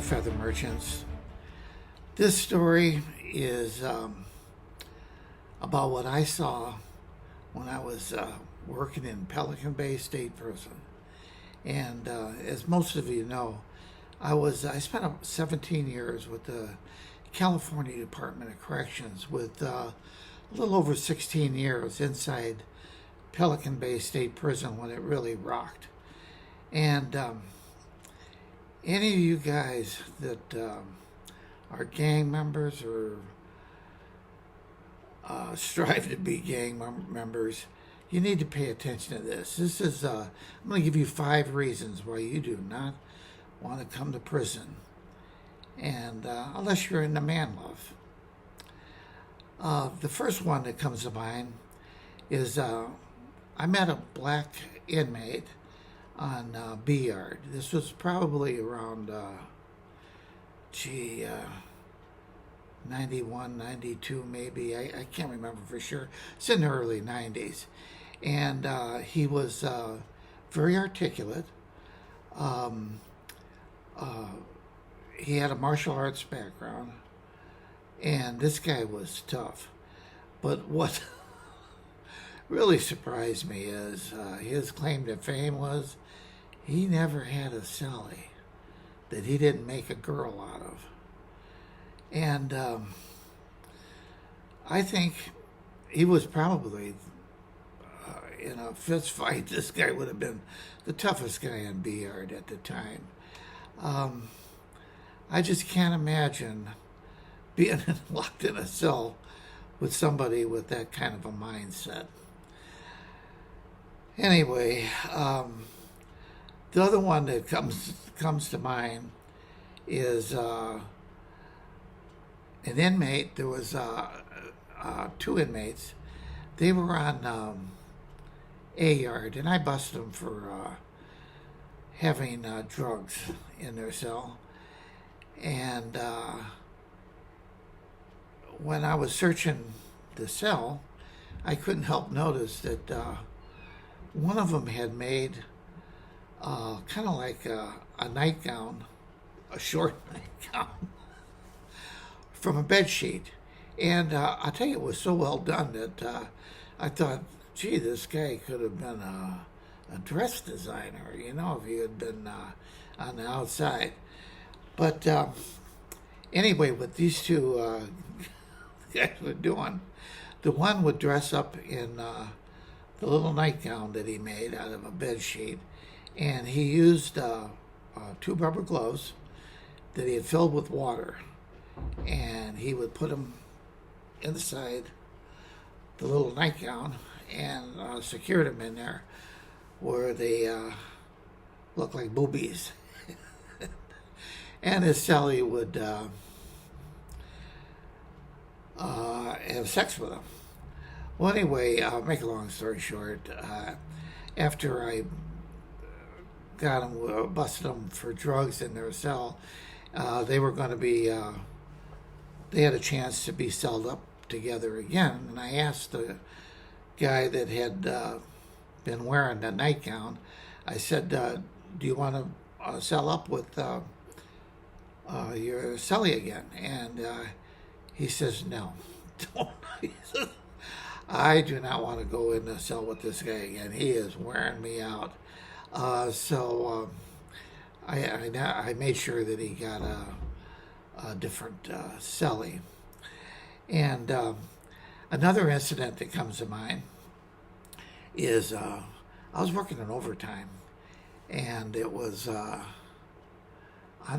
feather merchants. This story is about what I saw when I was working in Pelican Bay State Prison. And as most of you know, I spent 17 years with the California Department of Corrections, with a little over 16 years inside Pelican Bay State Prison when it really rocked. And any of you guys that are gang members or strive to be gang members, you need to pay attention to this. This is, I'm going to give you 5 reasons why you do not want to come to prison, and unless you're into man love. The first one that comes to mind is I met a black inmate on B Yard. This was probably around 91, 92 maybe. I can't remember for sure. It's in the early 90s. And he was very articulate. He had a martial arts background. And this guy was tough. But what really surprised me is his claim to fame was he never had a cellie that he didn't make a girl out of. And I think he was probably, in a fist fight, this guy would have been the toughest guy in B Yard at the time. I just can't imagine being locked in a cell with somebody with that kind of a mindset. Anyway, the other one that comes to mind is an inmate. There was 2 inmates. They were on A Yard, and I busted them for having drugs in their cell. And when I was searching the cell, I couldn't help notice that one of them had made kind of like a nightgown, a short nightgown, from a bed sheet. And I'll tell you, it was so well done that I thought, gee, this guy could have been a dress designer, if he had been on the outside. But anyway, what these 2 guys were doing, the one would dress up in the little nightgown that he made out of a bed sheet, and he used 2 rubber gloves that he had filled with water, and he would put them inside the little nightgown and secured them in there where they looked like boobies. And his cellie would have sex with him. Well, anyway, make a long story short, after I got them, busted them for drugs in their cell, they were going to be, they had a chance to be celled up together again. And I asked the guy that had been wearing the nightgown, I said, do you want to cell up with your cellie again? And he says, no, don't. He says, I do not want to go in the cell with this guy again. He is wearing me out. So I made sure that he got a different cellie. And another incident that comes to mind is I was working in overtime, and it was on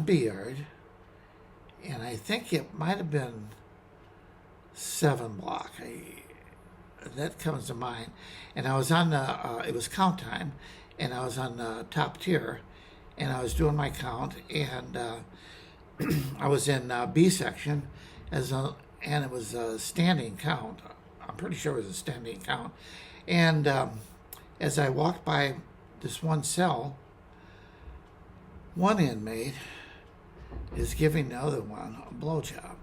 B Yard, and I think it might have been 7 block. That comes to mind. And I was on it was count time, and I was on the top tier, and I was doing my count, and I was in B section, and it was a standing count. I'm pretty sure it was a standing count. And as I walked by this one cell, one inmate is giving the other one a blowjob.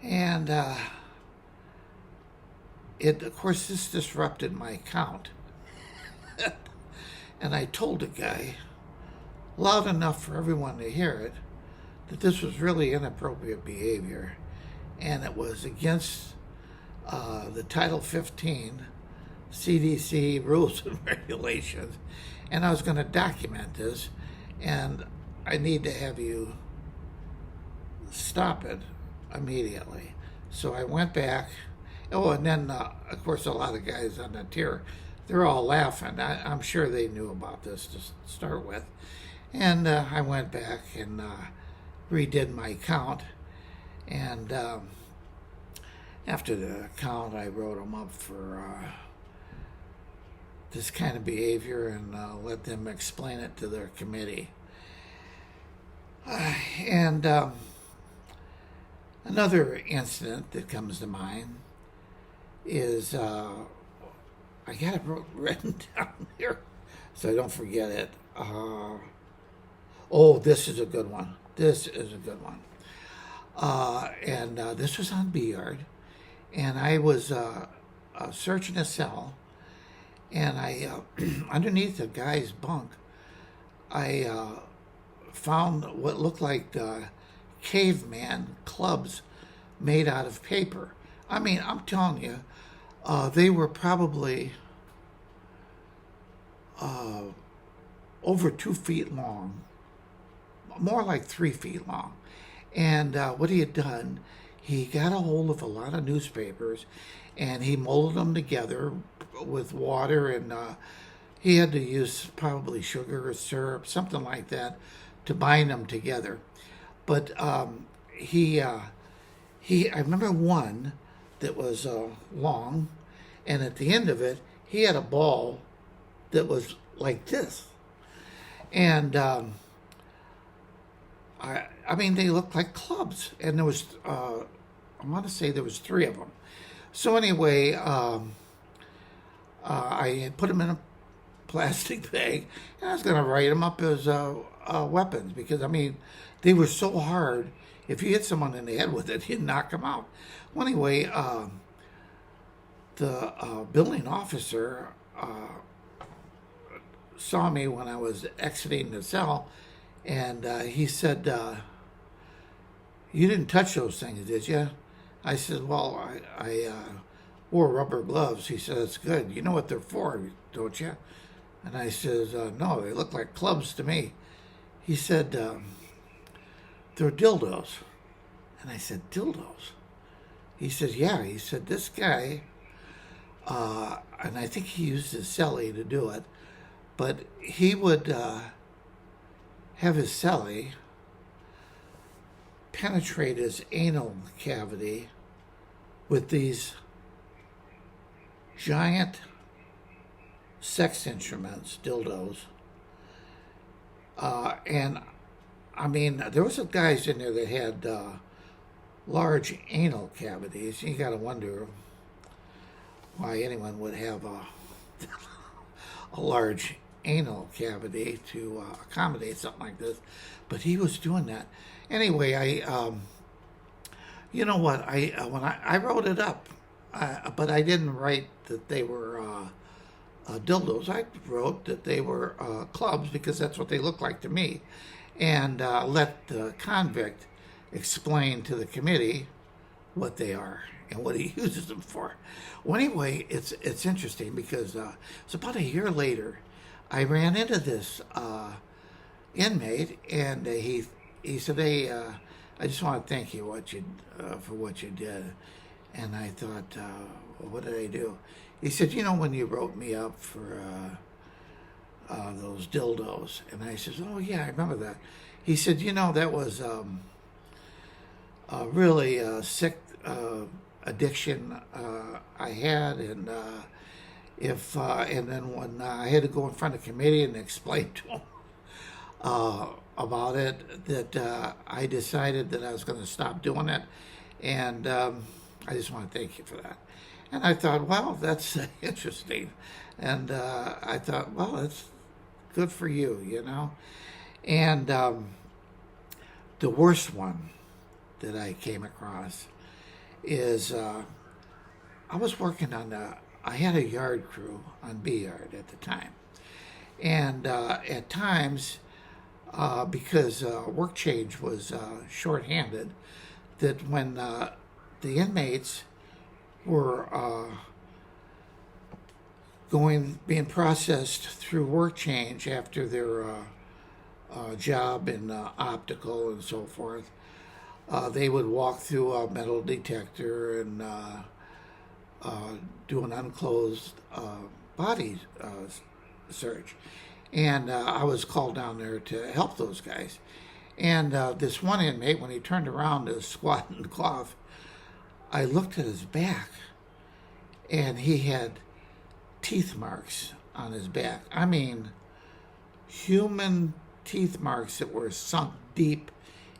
And of course, this disrupted my count. And I told the guy, loud enough for everyone to hear it, that this was really inappropriate behavior, and it was against the Title 15 CDC rules and regulations, and I was going to document this, and I need to have you stop it immediately. So I went back. Oh, and then, of course, a lot of guys on the tier, they're all laughing. I'm sure they knew about this to start with. And I went back and redid my count. And after the count, I wrote them up for this kind of behavior and let them explain it to their committee. And another incident that comes to mind is I got it written down here so I don't forget it. Oh, this is a good one. This is a good one. And this was on B Yard, and I was searching a cell, and I underneath the guy's bunk, I found what looked like caveman clubs made out of paper. I mean, I'm telling you, they were probably over 2 feet long, more like 3 feet long. And what he had done, he got a hold of a lot of newspapers, and he molded them together with water, and he had to use probably sugar or syrup, something like that, to bind them together. But I remember one that was long, and at the end of it, he had a ball that was like this. And I mean, they looked like clubs, and there was, I want to say there was 3 of them. So anyway, I put them in a plastic bag, and I was going to write them up as weapons, because, I mean, they were so hard. If you hit someone in the head with it, you'd knock them out. Well, anyway, the building officer saw me when I was exiting the cell, and he said, "You didn't touch those things, did you?" I said, "Well, I wore rubber gloves." He said, "That's good. You know what they're for, don't you?" And I said, "No, they look like clubs to me." He said, "They're dildos." And I said, "Dildos?" He said, "Yeah." He said, "This guy," and I think he used his celly to do it, but he would have his celly penetrate his anal cavity with these giant sex instruments, dildos. And I mean, there was some guys in there that had large anal cavities. You got to wonder why anyone would have a large anal cavity to accommodate something like this. But he was doing that. Anyway, you know what? When I wrote it up, but I didn't write that they were dildos. I wrote that they were clubs, because that's what they look like to me, and let the convict explain to the committee what they are and what he uses them for. Well, anyway, it's interesting, because it's about a year later, I ran into this inmate, and he said, "Hey, I just want to thank you for what you did." And I thought, well, what did I do? He said, "You know, when you wrote me up for those dildos." And I said, "Oh, yeah, I remember that." He said, "You know, that was a really sick addiction I had, and and then when I had to go in front of the committee and explain to him about it, that I decided that I was going to stop doing it, and I just want to thank you for that." And I thought, well, that's interesting. And I thought, well, that's good for you, you know. And the worst one that I came across is I was working on I had a yard crew on B Yard at the time. And at times, because work change was shorthanded, that when the inmates were being processed through work change after their job in optical and so forth, they would walk through a metal detector and do an unclosed body search. And I was called down there to help those guys. And this one inmate, when he turned around to squat and cough, I looked at his back, and he had teeth marks on his back. I mean, human teeth marks that were sunk deep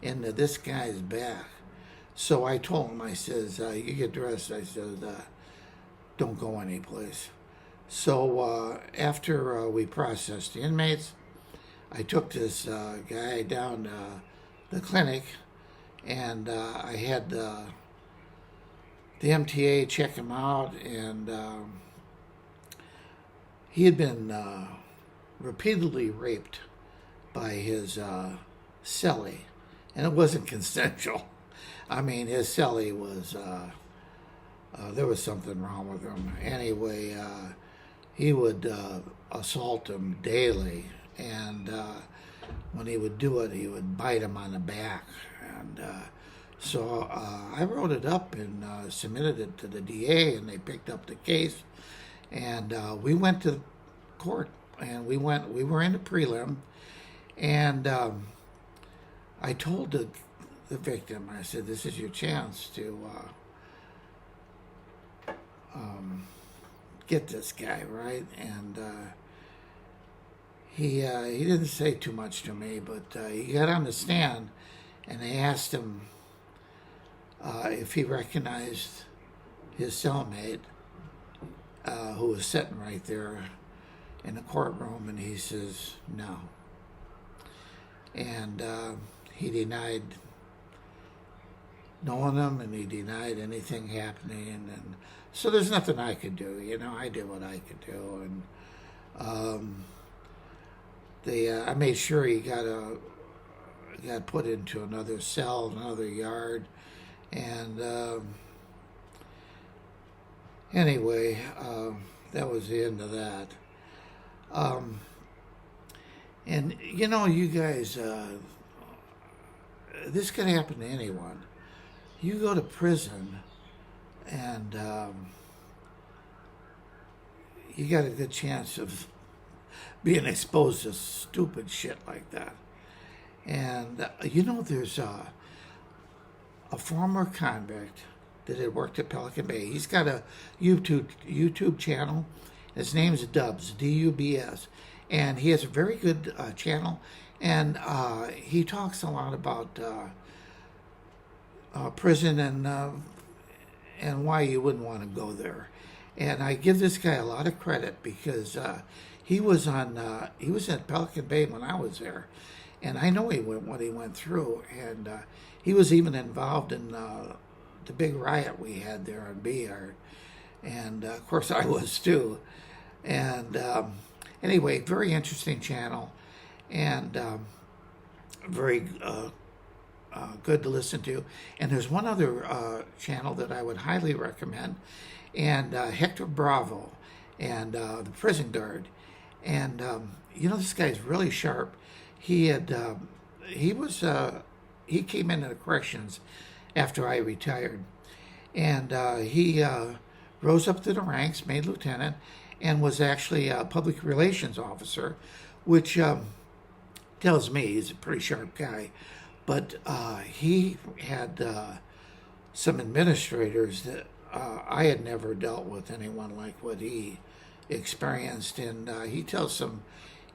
into this guy's back. So I told him, I says, you get dressed. I said, don't go anyplace. So after we processed the inmates, I took this guy down to the clinic, and I had the MTA check him out, and he had been repeatedly raped by his cellie, and it wasn't consensual. I mean, his cellie was, there was something wrong with him. Anyway, he would assault him daily, and when he would do it, he would bite him on the back. And so I wrote it up and submitted it to the DA, and they picked up the case, and we went to court, and we were in the prelim, and I told the victim, I said, this is your chance to get this guy, right? And he didn't say too much to me, but he got on the stand, and they asked him if he recognized his cellmate, who was sitting right there in the courtroom, and he says no. And he denied knowing him, and he denied anything happening, and so there's nothing I could do. You know, I did what I could do, and I made sure he got put into another cell, another yard, and anyway, that was the end of that. And you know, you guys, this could happen to anyone. You go to prison, and you got a good chance of being exposed to stupid shit like that. And you know, there's a former convict that had worked at Pelican Bay. He's got a YouTube channel. His name's Dubs, D-U-B-S, and he has a very good channel. And he talks a lot about prison and why you wouldn't want to go there. And I give this guy a lot of credit because he was at Pelican Bay when I was there, and I know what he went through. And he was even involved in the big riot we had there on B Yard, and of course I was too. And anyway, very interesting channel, and very good to listen to. And there's one other channel that I would highly recommend, and Hector Bravo, and the prison guard. And you know, this guy's really sharp. He came into the corrections after I retired, and he rose up to the ranks, made lieutenant, and was actually a public relations officer, which tells me he's a pretty sharp guy. But he had some administrators that I had never dealt with anyone like what he experienced, and he tells some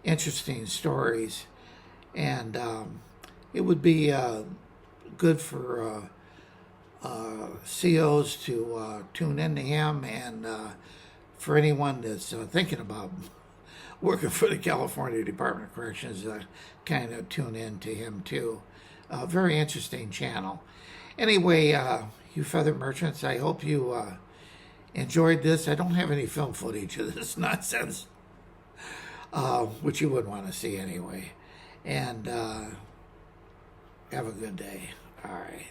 interesting stories, and it would be good for COs to tune into him, and for anyone that's thinking about working for the California Department of Corrections, kind of tune in to him too. Very interesting channel. Anyway, you feather merchants, I hope you enjoyed this. I don't have any film footage of this nonsense, which you wouldn't want to see anyway. And have a good day. All right.